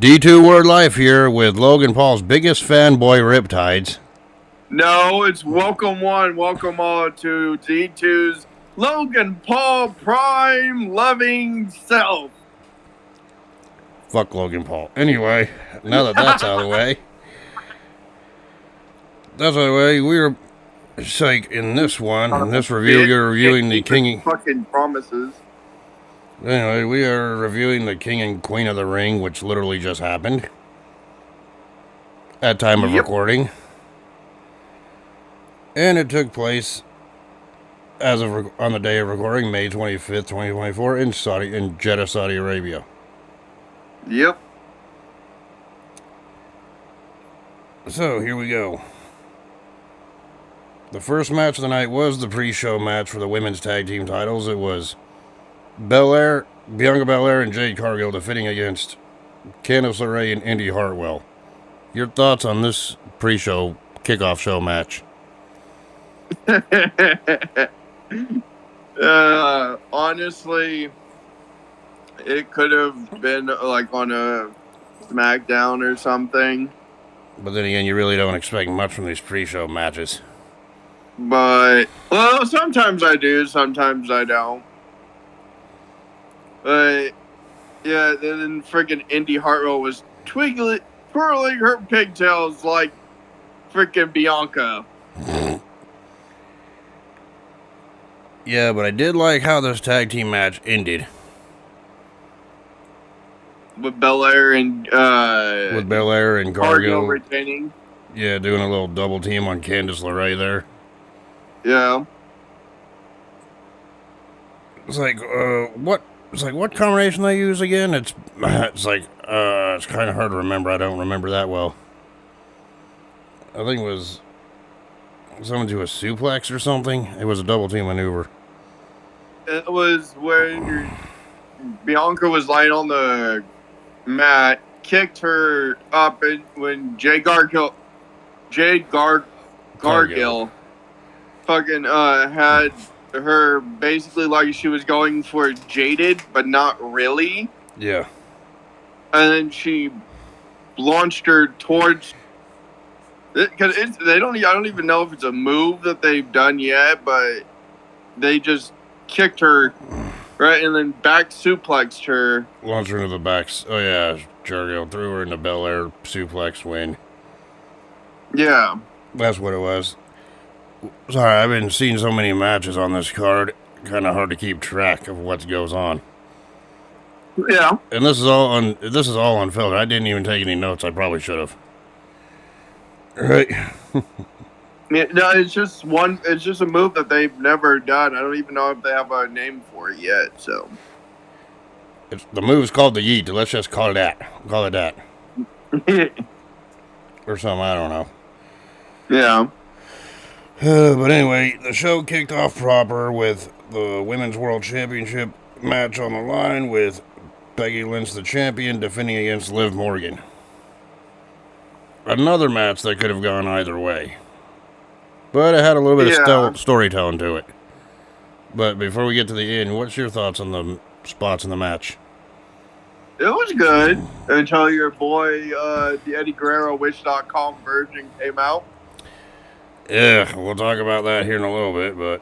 D2 Word Life here with Logan Paul's biggest fanboy, Riptidz. No, it's welcome one, welcome all to D2's Logan Paul Prime Loving Self. Fuck Logan Paul. Anyway, now that that's out of the way, we're like in this review, you're reviewing the King. Fucking promises. Anyway, we are reviewing the King and Queen of the Ring, which literally just happened at time of recording, and it took place as of on the day of recording, May 25th, 2024, in Jeddah, Saudi Arabia. Yep. So here we go. The first match of the night was the pre-show match for the women's tag team titles. It was Bianca Belair and Jade Cargill defending against Candice LeRae and Indy Hartwell. Your thoughts on this pre-show kickoff show match? Honestly, it could have been like on a SmackDown or something. But then again, you really don't expect much from these pre-show matches. But, well, sometimes I do, sometimes I don't. But, yeah, then freaking Indy Hartwell was twirling her pigtails like freaking Bianca. Yeah, but I did like how this tag team match ended. With Belair and Cargill retaining. Yeah, doing a little double team on Candice LeRae there. Yeah. It's like what combination they use again? It's kind of hard to remember. I don't remember that well. I think it was someone do a suplex or something. It was a double team maneuver. It was when Bianca was lying on the mat, kicked her up, and when Jade Cargill fucking had her basically like she was going for Jaded, but not really. Yeah. And then she launched her towards, because I don't even know if it's a move that they've done yet, but they just kicked her right and then back suplexed her. Launched her into the back. Oh yeah, Cargill threw her into Belair suplex win. Yeah. That's what it was. Sorry, I've been seeing so many matches on this card, kind of hard to keep track of what goes on. Yeah. And this is all unfiltered. I didn't even take any notes. I probably should have. Right. Yeah, no, it's just a move that they've never done. I don't even know if they have a name for it yet. So the move's called the Yeet. Let's just call it that. Call it that. Or something. I don't know. Yeah. But anyway, the show kicked off proper with the Women's World Championship match on the line with Becky Lynch, the champion, defending against Liv Morgan. Another match that could have gone either way. But it had a little bit of storytelling to it. But before we get to the end, what's your thoughts on the spots in the match? It was good until your boy, the Eddie Guerrero Wish.com version came out. Yeah, we'll talk about that here in a little bit, but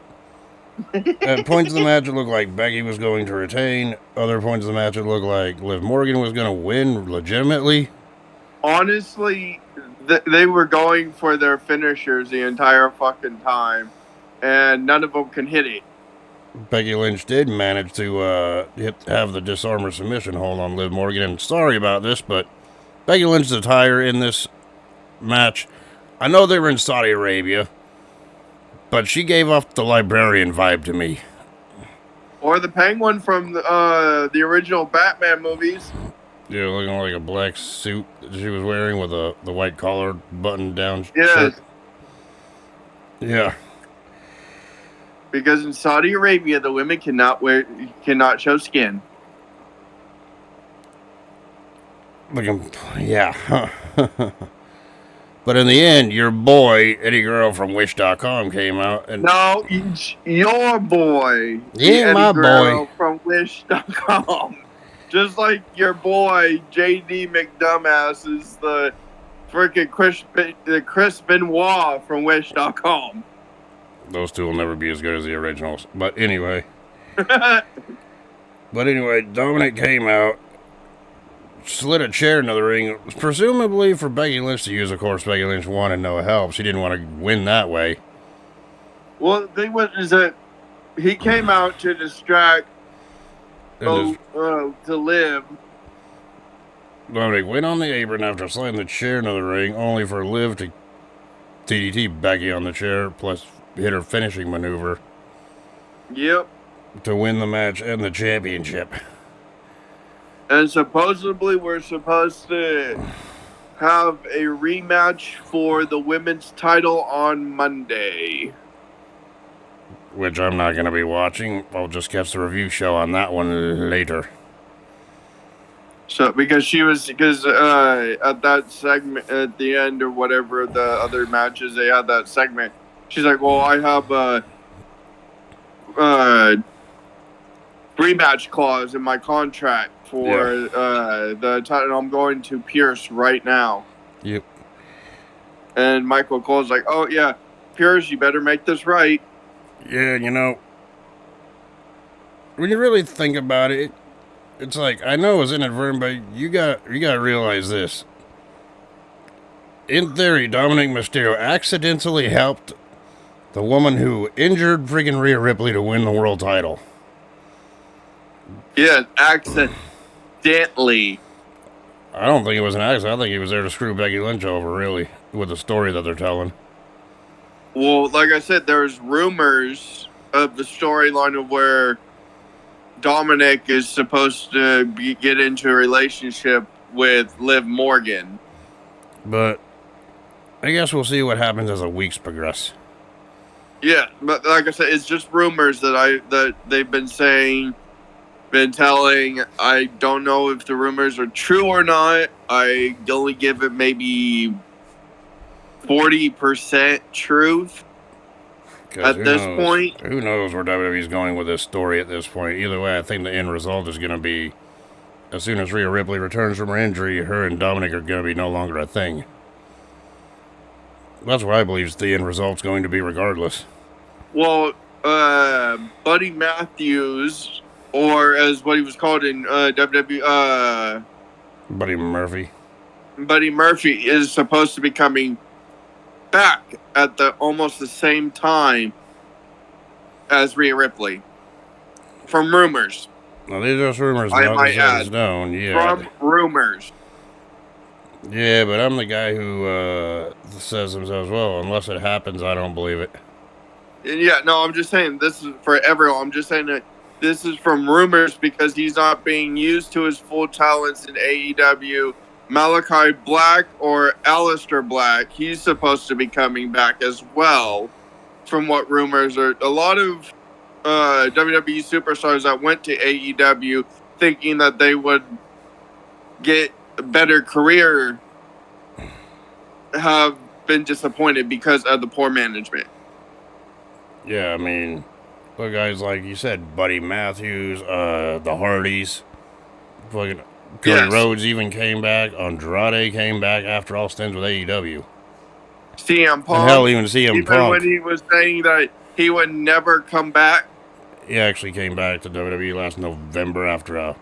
at points of the match, it looked like Becky was going to retain. Other points of the match, it looked like Liv Morgan was going to win legitimately. Honestly, they were going for their finishers the entire fucking time, and none of them can hit it. Becky Lynch did manage to have the disarmer submission hold on Liv Morgan, and sorry about this, but Becky Lynch's attire in this match, I know they were in Saudi Arabia, but she gave off the librarian vibe to me. Or the Penguin from the original Batman movies. Yeah, looking like a black suit that she was wearing with the white collar button down yes. shirt. Yeah. Because in Saudi Arabia, the women cannot show skin. Yeah. But in the end, your boy, Eddie Guerrero from Wish.com came out. And no, it's your boy. Yeah, my Eddie Guerrero boy. from Wish.com. Just like your boy JD McDumbass is the freaking Chris Benoit from Wish.com. Those two will never be as good as the originals. But anyway. Dominic came out, slid a chair into the ring, presumably for Becky Lynch to use. Of course, Becky Lynch wanted no help. She didn't want to win that way. Well, the thing was is that he came out to distract to Liv. Dominic went on the apron after sliding the chair into the ring, only for Liv to DDT Becky on the chair, plus hit her finishing maneuver. Yep. To win the match and the championship. And supposedly we're supposed to have a rematch for the women's title on Monday. Which I'm not going to be watching. I'll just catch the review show on that one later. So, because at that segment, at the end or whatever, the other matches, they had that segment. She's like, well, I have a rematch clause in my contract for the title. I'm going to Pierce right now. Yep. And Michael Cole's like, oh, yeah, Pierce, you better make this right. Yeah, you know, when you really think about it, it's like, I know it was inadvertent, but you got to realize this. In theory, Dominic Mysterio accidentally helped the woman who injured friggin' Rhea Ripley to win the world title. Yeah, accidentally. I don't think it was an accident. I think he was there to screw Becky Lynch over, really, with the story that they're telling. Well, like I said, there's rumors of the storyline of where Dominic is supposed to get into a relationship with Liv Morgan. But I guess we'll see what happens as the weeks progress. Yeah, but like I said, it's just rumors that they've been saying, been telling. I don't know if the rumors are true or not. I only give it maybe 40% truth at this point. Who knows where WWE's going with this story at this point? Either way, I think the end result is going to be, as soon as Rhea Ripley returns from her injury, her and Dominic are going to be no longer a thing. That's what I believe the end result's going to be regardless. Well, Buddy Matthews, or as what he was called in WWE, Buddy Murphy. Buddy Murphy is supposed to be coming back at almost the same time as Rhea Ripley. From rumors. Now, these are just rumors, I not might add. stone. Yeah. From rumors. Yeah, but I'm the guy who says himself, well, unless it happens, I don't believe it. Yeah, no, I'm just saying this is for everyone. I'm just saying that this is from rumors because he's not being used to his full talents in AEW. Malachi Black or Aleister Black, he's supposed to be coming back as well, from what rumors are. A lot of WWE superstars that went to AEW thinking that they would get a better career have been disappointed because of the poor management. Yeah, I mean, look, guys, like you said, Buddy Matthews, the Hardys, fucking Cody Rhodes even came back. Andrade came back after all stints with AEW. CM Punk. And hell, even CM Punk. Even when he was saying that he would never come back. He actually came back to WWE last November after a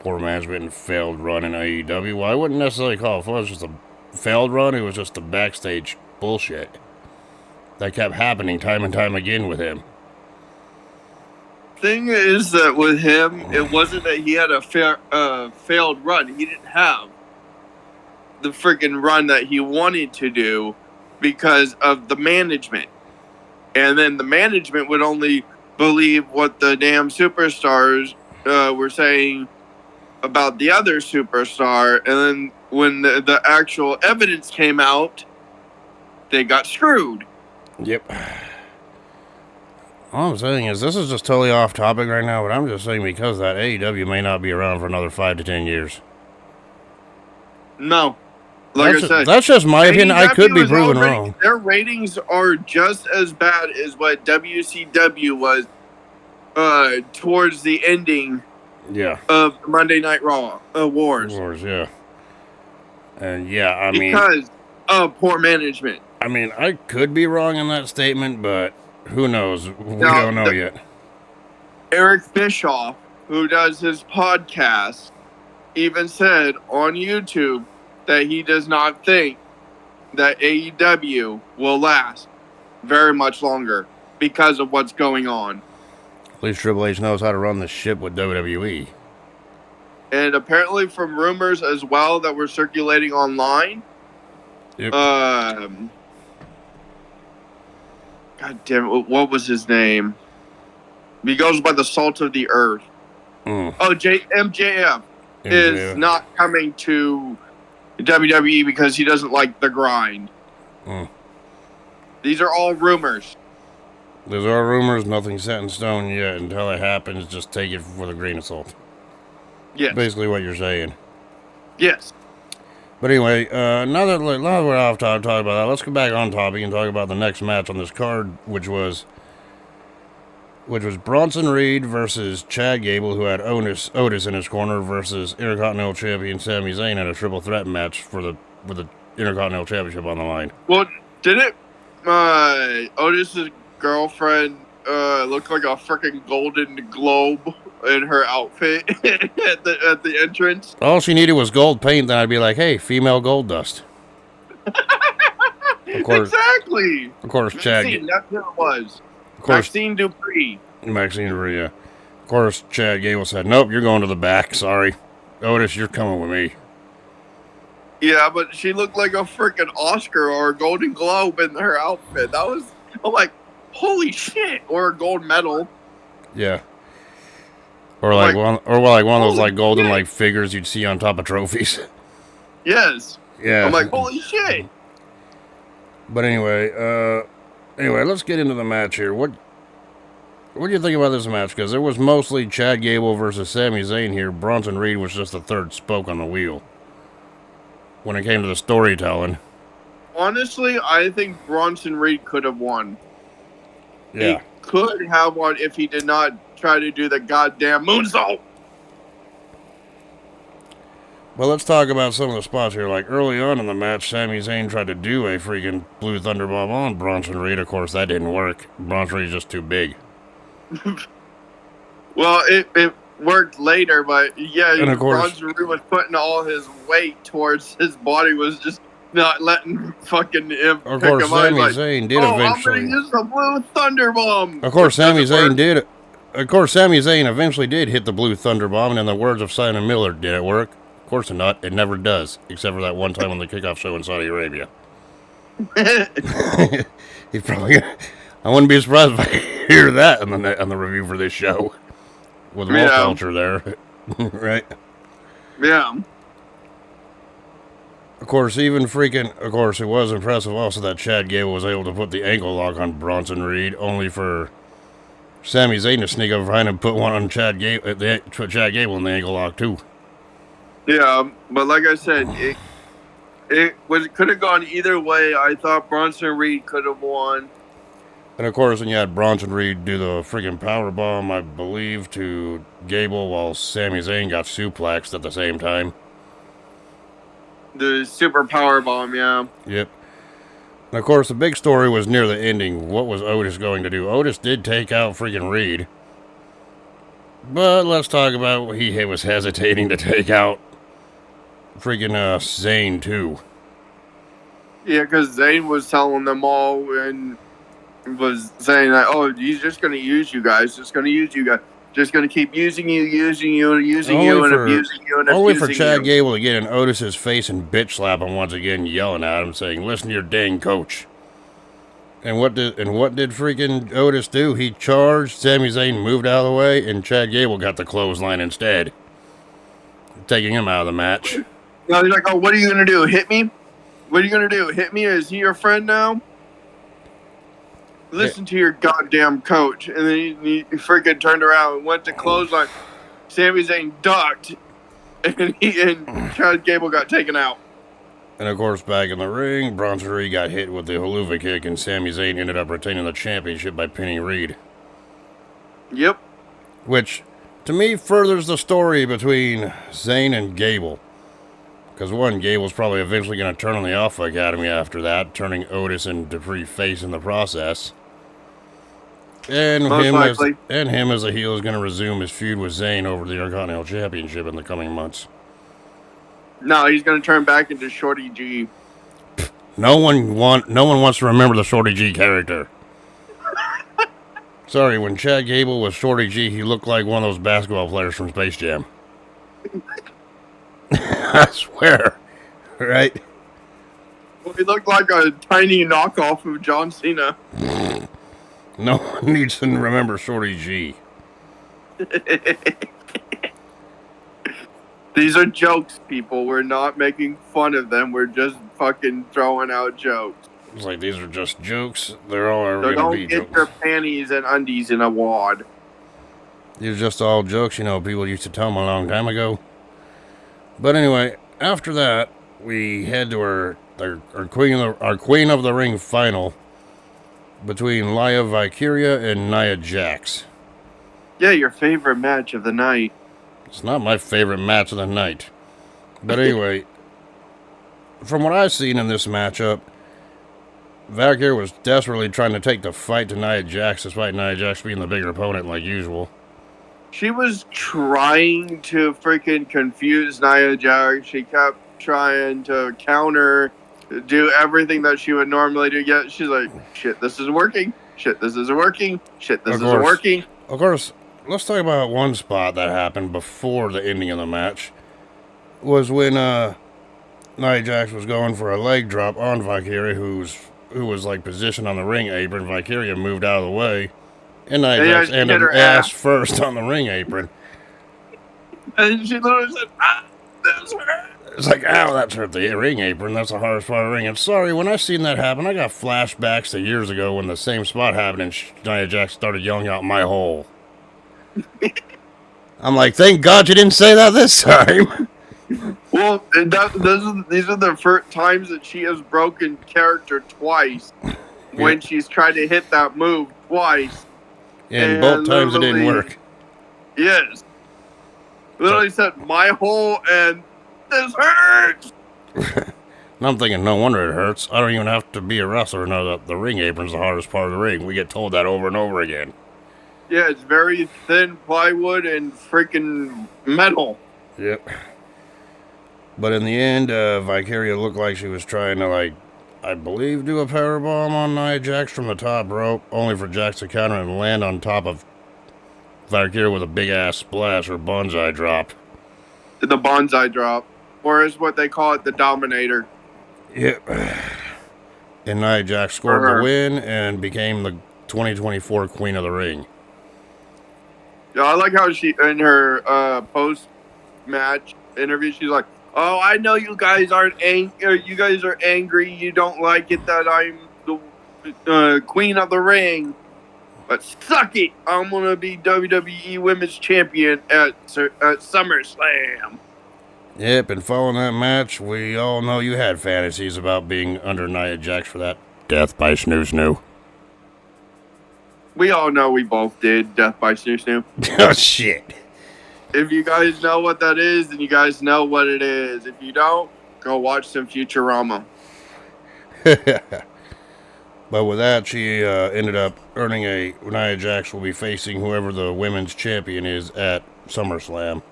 poor management and failed run in AEW. Well, I wouldn't necessarily call it was just a failed run. It was just the backstage bullshit that kept happening time and time again with him. Thing is that with him, it wasn't that he had a failed run. He didn't have the freaking run that he wanted to do because of the management. And then the management would only believe what the damn superstars were saying about the other superstar. And then when the actual evidence came out, they got screwed. Yep. All I'm saying is, this is just totally off topic right now, but I'm just saying because that AEW may not be around for another 5 to 10 years. No. Like I said, that's just my opinion. I could be proven wrong. Their ratings are just as bad as what WCW was towards the ending Yeah. of Monday Night Raw Wars Wars, yeah. And yeah, because of poor management. I mean, I could be wrong in that statement, but who knows? We Now, don't know yet. Eric Bischoff, who does his podcast, even said on YouTube that he does not think that AEW will last very much longer because of what's going on. At least Triple H knows how to run the ship with WWE. And apparently, from rumors as well that were circulating online, Yep. God damn it, what was his name? He goes by the Salt of the Earth. Mm. Oh, MJF is not coming to WWE because he doesn't like the grind. Mm. These are all rumors. Those are rumors, nothing set in stone yet. Until it happens, just take it with a grain of salt. Yes. Basically what you're saying. Yes. But anyway, now that we're off topic talking about that, let's go back on topic and talk about the next match on this card, which was Bronson Reed versus Chad Gable, who had Otis in his corner, versus Intercontinental Champion Sami Zayn in a triple threat match with the Intercontinental Championship on the line. Well, didn't Otis's girlfriend look like a freaking Golden Globe in her outfit at the entrance? All she needed was gold paint, then I'd be like, hey, female gold dust. Of course, exactly. Of course, Chad. That's who it was. Of course, Maxine Dupree. Yeah. Of course, Chad Gable said, nope, you're going to the back. Sorry. Otis, you're coming with me. Yeah, but she looked like a freaking Oscar or a Golden Globe in her outfit. I'm like, holy shit. Or a gold medal. Yeah. Or like one of those like golden like figures you'd see on top of trophies. Yes. Yeah. I'm like, holy shit. But anyway, let's get into the match here. What do you think about this match? Because there was mostly Chad Gable versus Sami Zayn here. Bronson Reed was just the third spoke on the wheel when it came to the storytelling. Honestly, I think Bronson Reed could have won. Yeah. He could have won if he did not try to do the goddamn moonsault. Well, let's talk about some of the spots here. Like early on in the match, Sami Zayn tried to do a freaking blue thunderbomb on Bronson Reed. Of course, that didn't work. Bronson Reed's just too big. Well, it worked later, but yeah, and of course, Bronson Reed was putting all his weight towards his body, was just not letting fucking him of pick course, him Sami up. Zayn did eventually. I'm gonna use the blue thunderbomb. Of course, Sami Zayn did. Of course, Sami Zayn eventually did hit the blue thunderbomb, and in the words of Simon Miller, did it work? Of course not. It never does, except for that one time on the kickoff show in Saudi Arabia. He's probably. I wouldn't be surprised if I hear that on the review for this show with Wolf Culture there, right? Yeah. Of course, it was impressive also that Chad Gable was able to put the ankle lock on Bronson Reed, only for Sami Zayn to sneak up behind and put one on Chad Gable in the ankle lock too. Yeah, but like I said, it could have gone either way. I thought Bronson Reed could have won. And of course, when you had Bronson Reed do the freaking power bomb, I believe, to Gable while Sami Zayn got suplexed at the same time. The super power bomb, yeah. Yep. And of course, the big story was near the ending. What was Otis going to do? Otis did take out freaking Reed. But let's talk about what he was hesitating to take out freaking Zayn too. Yeah, because Zayn was telling them all and was saying that, oh, he's just going to use you guys. Just going to use you guys. Just going to keep using you, and abusing you, and abusing you. Only for Chad Gable to get in Otis's face and bitch slap him once again, yelling at him, saying, listen to your dang coach. And what did freaking Otis do? He charged, Sami Zayn moved out of the way, and Chad Gable got the clothesline instead, taking him out of the match. No, he's like, oh, what are you going to do? Hit me? What are you going to do? Hit me? Is he your friend now? Listen to your goddamn coach. And then he freaking turned around and went to clothesline. Sami Zayn ducked, and Chad Gable got taken out. And of course, back in the ring, Bronson Reed got hit with the haluva kick, and Sami Zayn ended up retaining the championship by pinning Reed. Yep. Which, to me, furthers the story between Zayn and Gable. Because one, Gable's probably eventually going to turn on the Alpha Academy after that, turning Otis and Dupree face in the process. And Most likely. him as a heel is going to resume his feud with Zayn over the Intercontinental Championship in the coming months. No, he's going to turn back into Shorty G. No one wants to remember the Shorty G character. Sorry, when Chad Gable was Shorty G, he looked like one of those basketball players from Space Jam. I swear. Right? Well, he looked like a tiny knockoff of John Cena. No one needs to remember Shorty G. These are jokes, people. We're not making fun of them. We're just fucking throwing out jokes. It's like these are just jokes. They're all ever So going to don't be get jokes. your panties and undies in a wad. These are just all jokes, you know, people used to tell them a long time ago. But anyway, after that, we head to our Queen of the Ring final between Lia Valkyria and Nia Jax. Yeah, your favorite match of the night. It's not my favorite match of the night. But anyway, from what I've seen in this matchup, Valkyria was desperately trying to take the fight to Nia Jax, despite Nia Jax being the bigger opponent like usual. She was trying to freaking confuse Nia Jax. She kept trying to counter, do everything that she would normally do. Yet she's like, shit, this isn't working. Shit, this isn't working. Shit, this isn't working. Of course, let's talk about one spot that happened before the ending of the match. Was when Nia Jax was going for a leg drop on Valkyria, who was like positioned on the ring apron. Valkyria moved out of the way. And Nia Jax ended her ass first on the ring apron. And she literally said, this hurt. It's like, ow, that's hurt the ring apron. That's the hardest part of the ring. And sorry, when I seen that happen, I got flashbacks to years ago when the same spot happened and Nia Jax started yelling out my hole. I'm like, thank God you didn't say that this time. Well, these are the first times that she has broken character twice. When she's tried to hit that move twice. And both times it didn't work. Yes. Literally said, my hole and this hurts. And I'm thinking, no wonder it hurts. I don't even have to be a wrestler to know that the ring apron's the hardest part of the ring. We get told that over and over again. Yeah, it's very thin plywood and freaking metal. Yep. But in the end, Valkyria looked like she was trying to, like, I believe, do a powerbomb on Nia Jax from the top rope, only for Jax to counter and land on top of Valkyria with a big-ass splash or bonsai drop. The bonsai drop. Or is what they call it, the Dominator. Yep. And Nia Jax scored the win and became the 2024 Queen of the Ring. Yeah, I like how she, in her post-match interview, she's like, oh, I know you guys aren't angry. You guys are angry. You don't like it that I'm the Queen of the Ring. But suck it. I'm going to be WWE Women's Champion at SummerSlam. Yep, and following that match, we all know you had fantasies about being under Nia Jax for that death by snoo. We all know we both did death by snoo. Oh, shit. If you guys know what that is, then you guys know what it is. If you don't, go watch some Futurama. But with that, she ended up earning Nia Jax will be facing whoever the women's champion is at SummerSlam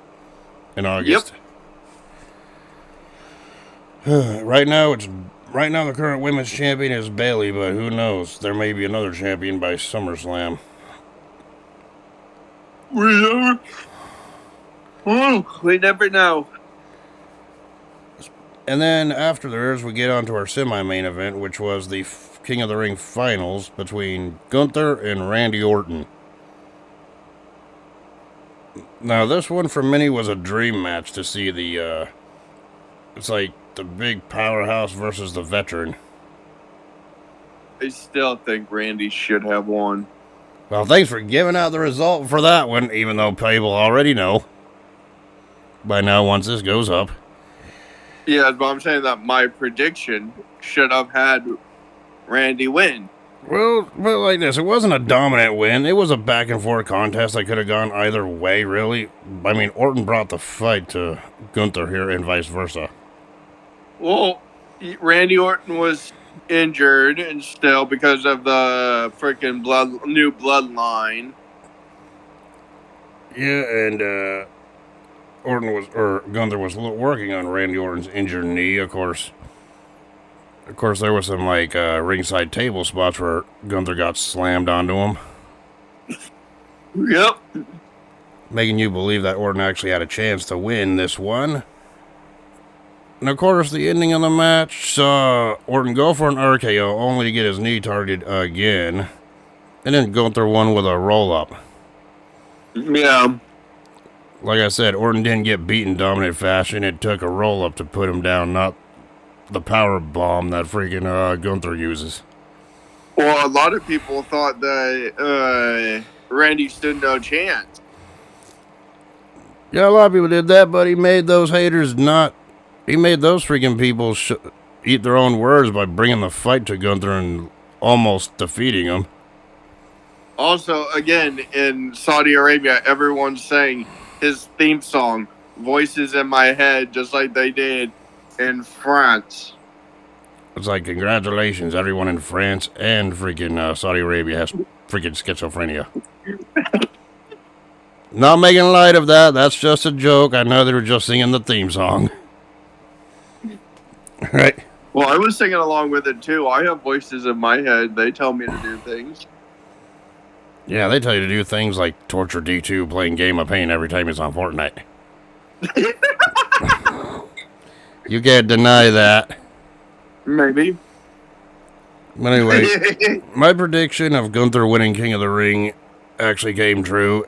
in August. Yep. Right now the current women's champion is Bayley, but who knows? There may be another champion by SummerSlam. We never know. And then after theirs, we get on to our semi-main event, which was the King of the Ring finals between Gunther and Randy Orton. Now, this one for many was a dream match to see the, it's like the big powerhouse versus the veteran. I still think Randy should have won. Well, thanks for giving out the result for that one, even though people already know by now once this goes up. Yeah, but I'm saying that my prediction should have had Randy win. Well, but like this, it wasn't a dominant win. It was a back and forth contest that could have gone either way, really. I mean, Orton brought the fight to Gunther here and vice versa. Well, Randy Orton was injured and still because of the freaking new bloodline. Yeah, and Gunther was working on Randy Orton's injured knee, of course. Of course, there was some like ringside table spots where Gunther got slammed onto him, Yep. making you believe that Orton actually had a chance to win this one. And of course, the ending of the match saw Orton go for an RKO, only to get his knee targeted again, and then Gunther won with a roll-up. Yeah. Like I said, Orton didn't get beat in dominant fashion. It took a roll-up to put him down, not the power bomb that freaking Gunther uses. Well, a lot of people thought that Randy stood no chance. Yeah, a lot of people did that, but he made those haters not. He made those freaking people eat their own words by bringing the fight to Gunther and almost defeating him. Also, again, in Saudi Arabia, everyone's saying his theme song, Voices in My Head, just like they did in France. It's like, congratulations, everyone in France and freaking Saudi Arabia has freaking schizophrenia. Not making light of that. That's just a joke. I know they were just singing the theme song. Right? Well, I was singing along with it too. I have voices in my head. They tell me to do things. Yeah, they tell you to do things like torture D2 playing Game of Pain every time he's on Fortnite. You can't deny that. Maybe. But anyway, my prediction of Gunther winning King of the Ring actually came true.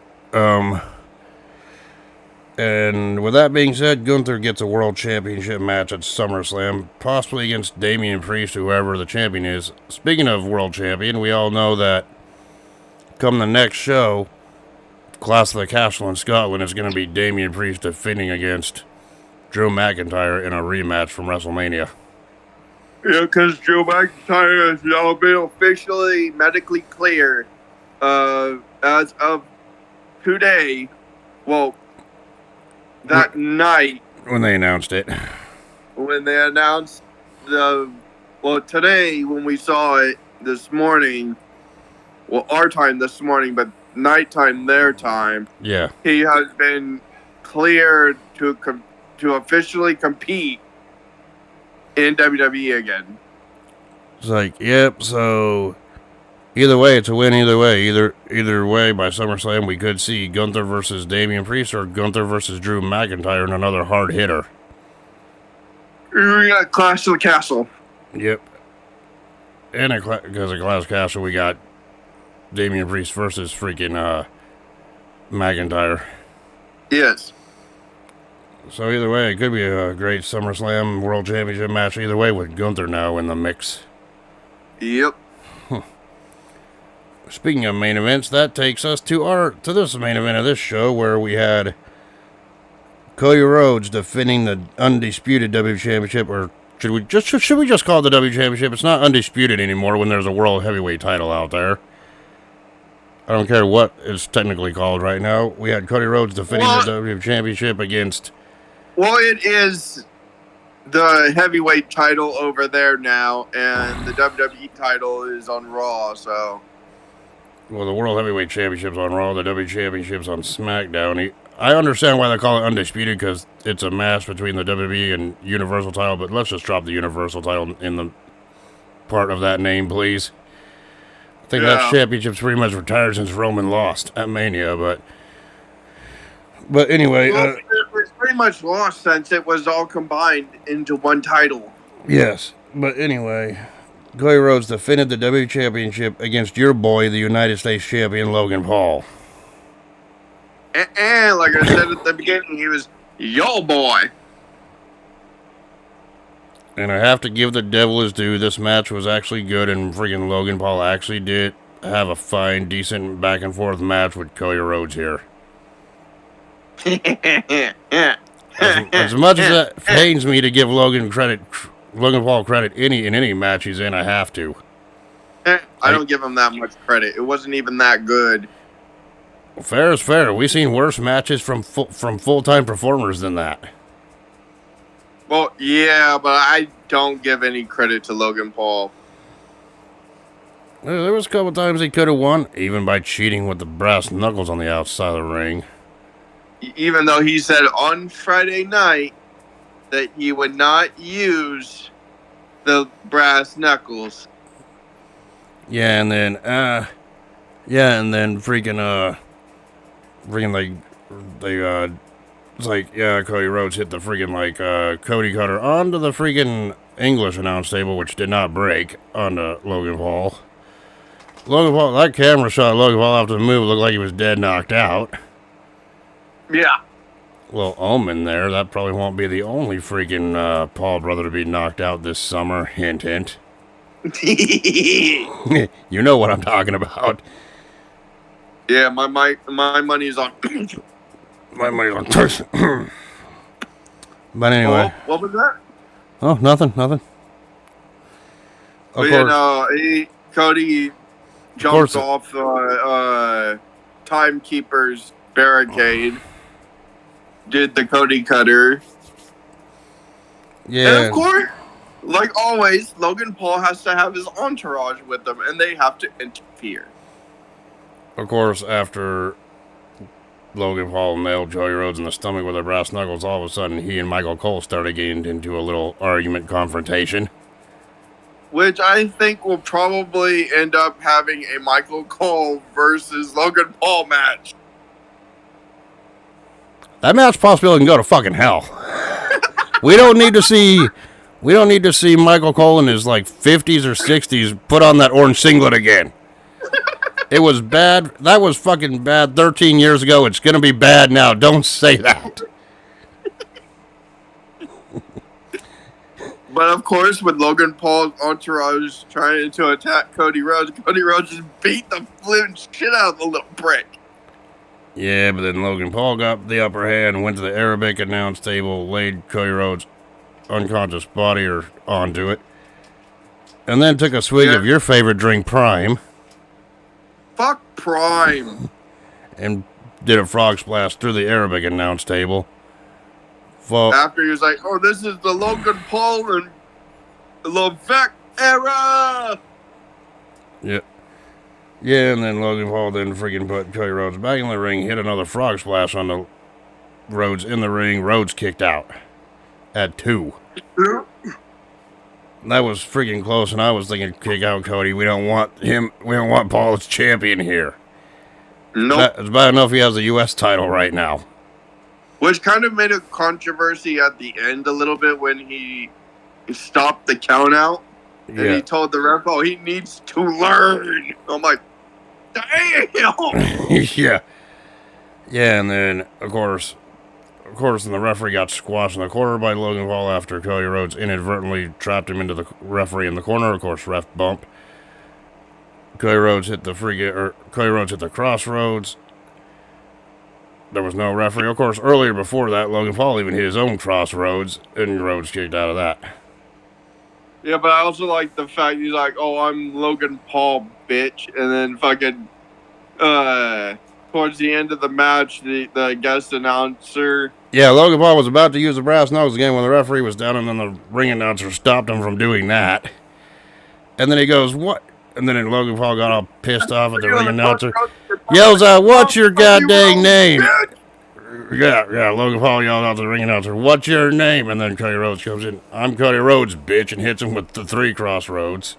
And with that being said, Gunther gets a World Championship match at SummerSlam, possibly against Damian Priest, whoever the champion is. Speaking of World Champion, we all know that come the next show, Clash of the Castle in Scotland, is going to be Damian Priest defending against Drew McIntyre in a rematch from WrestleMania. Yeah, because Drew McIntyre has now been officially medically cleared as of today. Well, that night. When they announced it. When they announced today when we saw it this morning, well, our time this morning, but nighttime their time. Yeah. He has been cleared to officially compete in WWE again. It's like, yep, so either way, it's a win either way. Either way, by SummerSlam, we could see Gunther versus Damian Priest or Gunther versus Drew McIntyre and another hard hitter. We got Clash of the Castle. Yep. And because of Clash Castle, we got Damian Priest versus freaking McIntyre. Yes. So either way, it could be a great SummerSlam World Championship match either way with Gunther now in the mix. Yep. Speaking of main events, that takes us to this main event of this show where we had Cody Rhodes defending the undisputed W Championship, or should we just call it the W Championship? It's not undisputed anymore when there's a World Heavyweight title out there. I don't care what it's technically called right now. We had Cody Rhodes defending the W Championship against... Well, it is the heavyweight title over there now, and the WWE title is on Raw, so... Well, the World Heavyweight Championship's on Raw, the W Championship's on SmackDown. I understand why they call it undisputed, because it's a match between the WWE and Universal title, but let's just drop the Universal title in the part of that name, please. I think that championship's pretty much retired since Roman lost at Mania, but anyway... Well, it was pretty much lost since it was all combined into one title. Yes, but anyway... Cody Rhodes defended the W Championship against your boy, the United States Champion, Logan Paul. And like I said at the beginning, he was yo boy. And I have to give the devil his due. This match was actually good, and freaking Logan Paul actually did have a fine, decent back and forth match with Cody Rhodes here. As much as it pains me to give Logan Paul credit in any match he's in, I have to. I don't give him that much credit. It wasn't even that good. Fair is fair. We've seen worse matches from full-time performers than that. Well, yeah, but I don't give any credit to Logan Paul. There was a couple times he could have won, even by cheating with the brass knuckles on the outside of the ring. Even though he said on Friday night that he would not use the brass knuckles. Yeah, and then freaking it's like, yeah, Cody Rhodes hit the freaking Cody Cutter onto the freaking English announce table, which did not break, onto Logan Paul. That camera shot of Logan Paul after the move looked like he was dead knocked out. Yeah. Little omen there. That probably won't be the only freaking Paul brother to be knocked out this summer. Hint, hint. You know what I'm talking about. Yeah, my money's on. My money's on Tyson. But anyway. What was that? Oh, nothing. Cody jumped off Timekeeper's barricade. Did the Cody Cutter. Yeah. And of course, like always, Logan Paul has to have his entourage with him, and they have to interfere. Of course, after Logan Paul nailed Joey Rhodes in the stomach with their brass knuckles, all of a sudden he and Michael Cole started getting into a little argument confrontation. Which I think will probably end up having a Michael Cole versus Logan Paul match. That match possibility can go to fucking hell. We don't need to see Michael Cole in his 50s or 60s put on that orange singlet again. It was bad. That was fucking bad 13 years ago. It's going to be bad now. Don't say that. But of course, with Logan Paul's entourage trying to attack Cody Rhodes just beat the flipping shit out of the little prick. Yeah, but then Logan Paul got the upper hand, went to the Arabic announce table, laid Cody Rhodes' unconscious body onto it, and then took a swig of your favorite drink, Prime. Fuck Prime. And did a frog splash through the Arabic announce table. After he was like, oh, this is the Logan Paul and Levesque era. Yeah. Yeah, and then Logan Paul then freaking put Cody Rhodes back in the ring, hit another frog splash on the Rhodes in the ring. Rhodes kicked out at 2. That was freaking close, and I was thinking, kick out Cody. We don't want him. We don't want Paul as champion here. Nope. It's bad enough he has the U.S. title right now. Which kind of made a controversy at the end a little bit when he stopped the count out. And he told the ref, oh, he needs to learn. I'm like, damn. Yeah. Yeah, and then, of course, and the referee got squashed in the corner by Logan Paul after Cody Rhodes inadvertently trapped him into the referee in the corner. Of course, ref bump. Cody Rhodes hit the crossroads. There was no referee. Of course, earlier before that, Logan Paul even hit his own crossroads, and Rhodes kicked out of that. Yeah, but I also like the fact he's like, oh, I'm Logan Paul, bitch. And then fucking, towards the end of the match, the guest announcer. Yeah, Logan Paul was about to use the brass knuckles again when the referee was down, and then the ring announcer stopped him from doing that. And then he goes, what? And then Logan Paul got all pissed off at the ring announcer. Yells out, what's your goddamn name? Yeah, Logan Paul yelled out to the ring announcer, what's your name? And then Cody Rhodes comes in, I'm Cody Rhodes, bitch, and hits him with the 3 crossroads.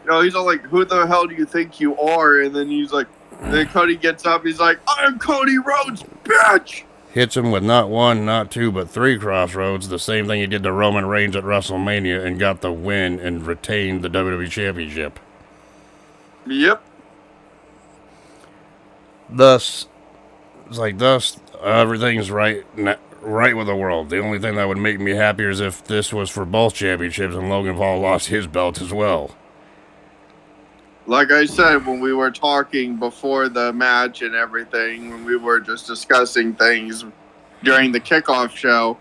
No, he's all like, who the hell do you think you are? And then he's like, then Cody gets up, he's like, I'm Cody Rhodes, bitch! Hits him with not 1, not 2, but 3 crossroads, the same thing he did to Roman Reigns at WrestleMania, and got the win and retained the WWE Championship. Yep. Thus, everything's right with the world. The only thing that would make me happier is if this was for both championships and Logan Paul lost his belt as well. Like I said, when we were talking before the match and everything, when we were just discussing things during the kickoff show,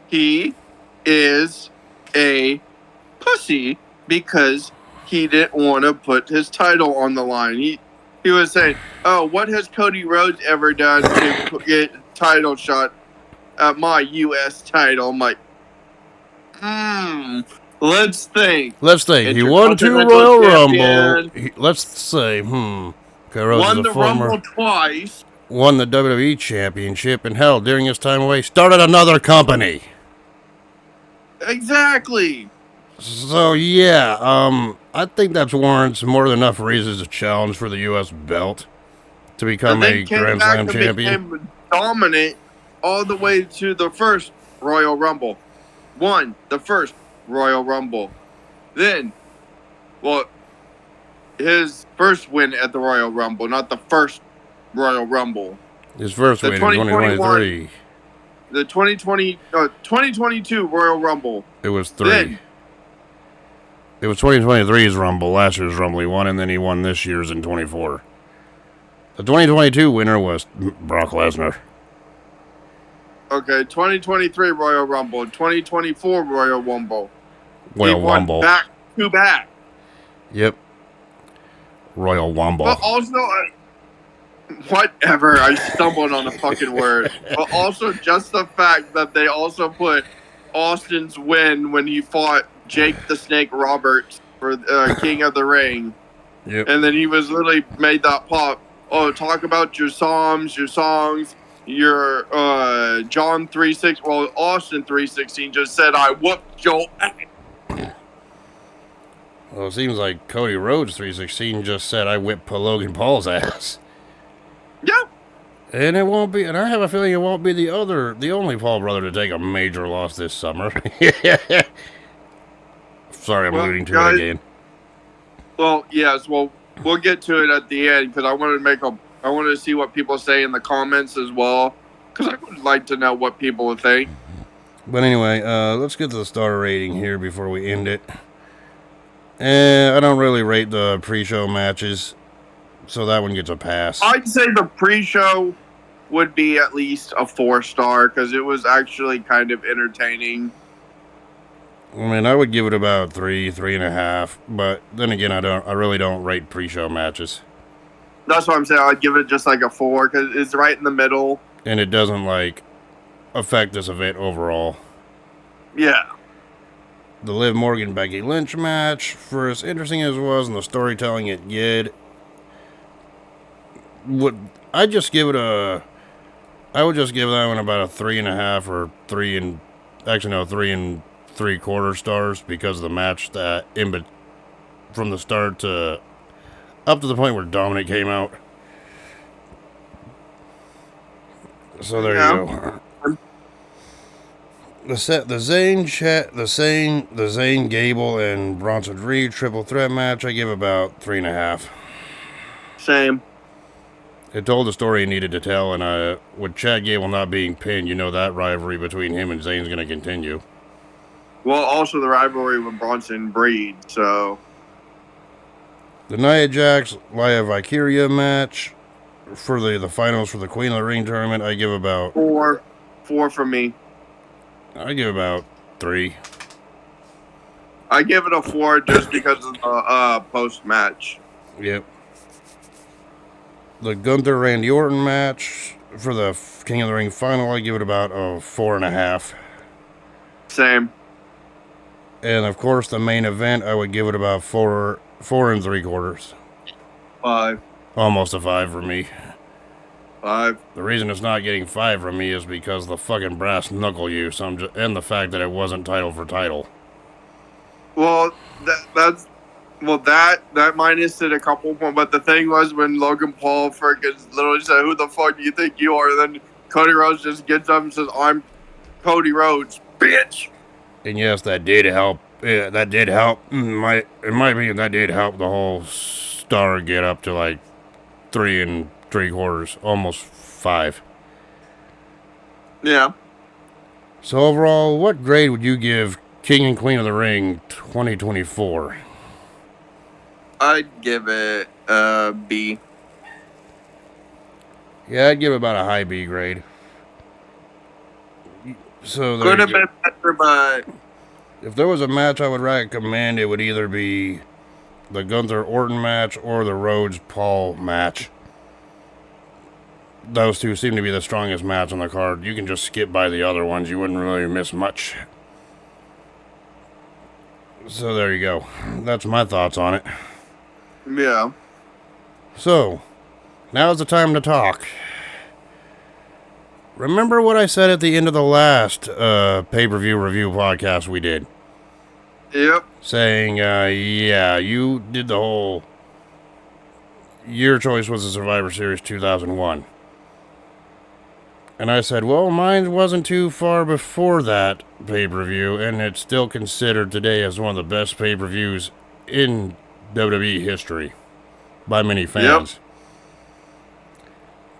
he is a pussy because he didn't want to put his title on the line. He was saying, "Oh, what has Cody Rhodes ever done to get a title shot at my U.S. title?" I'm like, let's think. Let's think. He won 2 Intercontinental Royal champion, Rumble. Let's say, Okay, Rhodes is won a the former. Rumble twice. Won the WWE Championship, and hell, during his time away, started another company. Exactly. So yeah, I think that's warrants more than enough reasons to challenge for the U.S. belt to become And then a came Grand back Slam and champion. became dominant all the way to the first Royal Rumble. Won the first Royal Rumble. Then, well, his first win at the Royal Rumble, not the first Royal Rumble. His first The win in 2023. The 2022 Royal Rumble. It was 3. Then, It was 2023's Rumble, last year's Rumble he won, and then he won this year's in 24. The 2022 winner was Brock Lesnar. okay, 2023 Royal Rumble, 2024 Royal Rumble. Royal he won Rumble. back to back. Yep. Royal Rumble. But also, whatever, I stumbled on a fucking word. But also just the fact that they also put Austin's win when he fought Jake the Snake Roberts for King of the Ring. Yep. And then he was literally made that pop. Oh, talk about your songs, your John 3:6. Well, Austin 3:16 just said, "I whooped your ass." Well, it seems like Cody Rhodes 316 just said I whipped Logan Paul's ass. Yep. And it won't be, and I have a feeling it won't be the only Paul brother to take a major loss this summer. Sorry, I'm alluding to it again. Well, yes. Well, we'll get to it at the end because I wanted to see what people say in the comments as well because I would like to know what people would think. But anyway, let's get to the star rating here before we end it. I don't really rate the pre-show matches, so that one gets a pass. I'd say the pre-show would be at least a 4-star because it was actually kind of entertaining. I mean, I would give it about 3.5, but then again, I really don't rate pre-show matches. That's what I'm saying. I'd give it just like a 4 because it's right in the middle. And it doesn't, affect this event overall. Yeah. The Liv Morgan-Becky Lynch match, for as interesting as it was and the storytelling it did, I would just give that one about a 3.5 or 3 3.75 stars because of the match that from the start to up to the point where Dominic came out. So there you go. The Zayn, Gable, and Bronson Reed triple threat match, I give about 3.5. Same. It told the story it needed to tell, and with Chad Gable not being pinned, you know that rivalry between him and Zayn's going to continue. Well, also the rivalry with Bronson Reed, so. The Nia Jax, Lia Valkyria match for the finals for the Queen of the Ring tournament, I give about 4 for me. I give about 3. I give it a 4 just because of the post-match. Yep. The Gunther Randy Orton match for the King of the Ring final, I give it about a 4.5. Same. And of course, the main event, I would give it about 4.75. 5. Almost a 5 for me. 5. The reason it's not getting 5 from me is because the fucking brass knuckle use, and the fact that it wasn't title for title. Well, that minus it a couple points. But the thing was when Logan Paul freaking literally said, "Who the fuck do you think you are?" And then Cody Rhodes just gets up and says, "I'm Cody Rhodes, bitch." And yes, that did help. Yeah, that did help. In my opinion, that did help the whole star get up to 3.75, almost 5. Yeah. So overall, what grade would you give King and Queen of the Ring 2024? I'd give it a B. Yeah, I'd give it about a high B grade. So Could have been better, but if there was a match I would recommend, it would either be the Gunther Orton match or the Rhodes Paul match. Those two seem to be the strongest match on the card. You can just skip by the other ones. You wouldn't really miss much. So there you go. That's my thoughts on it. Yeah. So, now's the time to talk. Remember what I said at the end of the last pay-per-view review podcast we did? Yep. Saying, yeah, you did the whole... Your choice was the Survivor Series 2001. And I said, well, mine wasn't too far before that pay-per-view, and it's still considered today as one of the best pay-per-views in WWE history by many fans. Yep.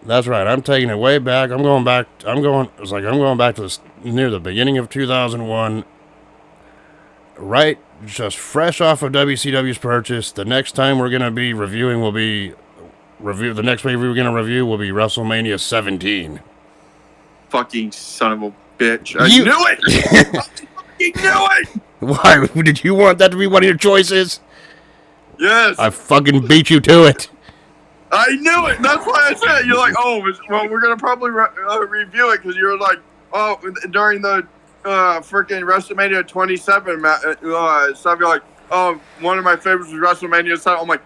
That's right. I'm taking it way back. I'm going back to near the beginning of 2001. Right, just fresh off of WCW's purchase. The next time we're going to be reviewing the next pay-per-view we're going to review will be WrestleMania 17. Fucking son of a bitch. I knew it! I fucking knew it! Why? Did you want that to be one of your choices? Yes. I fucking beat you to it. I knew it. That's why I said it. You're like, oh, well, we're going to probably review it because you're like, oh, during the freaking WrestleMania 27 stuff, you're like, oh, one of my favorites was WrestleMania 7. I'm like,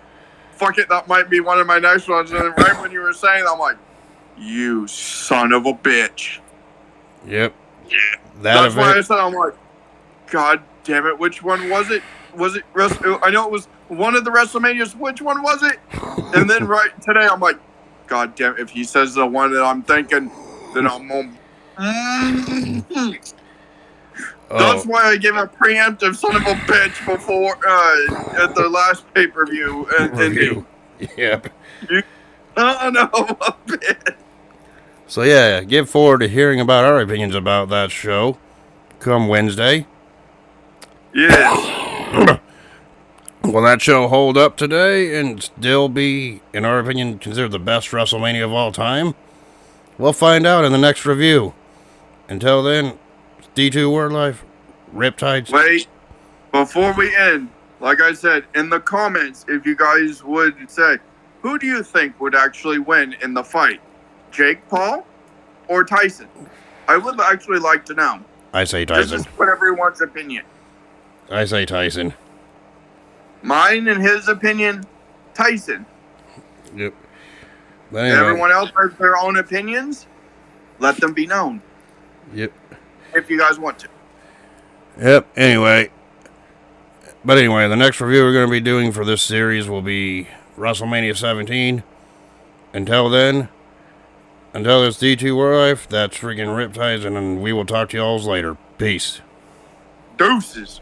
fuck it, that might be one of my next ones. And then right when you were saying that, I'm like, you son of a bitch. Yep. Yeah. That's why I said, I'm like, God damn it, which one was it? I know it was one of the WrestleManias. Which one was it? And then right today, I'm like, God damn it, if he says the one that I'm thinking, then I'm on. That's why I gave a preemptive son of a bitch before at the last pay-per-view. Review. Yep. Son of a bitch. So yeah, get forward to hearing about our opinions about that show come Wednesday. Yeah. Will that show hold up today and still be, in our opinion, considered the best WrestleMania of all time? We'll find out in the next review. Until then, D2 Word Life, Riptidz. Wait, before we end, like I said, in the comments, if you guys would say, who do you think would actually win in the fight? Jake Paul or Tyson? I would actually like to know. I say Tyson. This is for everyone's opinion. I say Tyson. Mine and his opinion, Tyson. Yep. But anyway. Everyone else has their own opinions. Let them be known. Yep. If you guys want to. Yep. Anyway. But anyway, the next review we're going to be doing for this series will be WrestleMania 17. Until then, until it's D2 World Life, that's freaking Riptidz, and we will talk to y'all later. Peace. Deuces.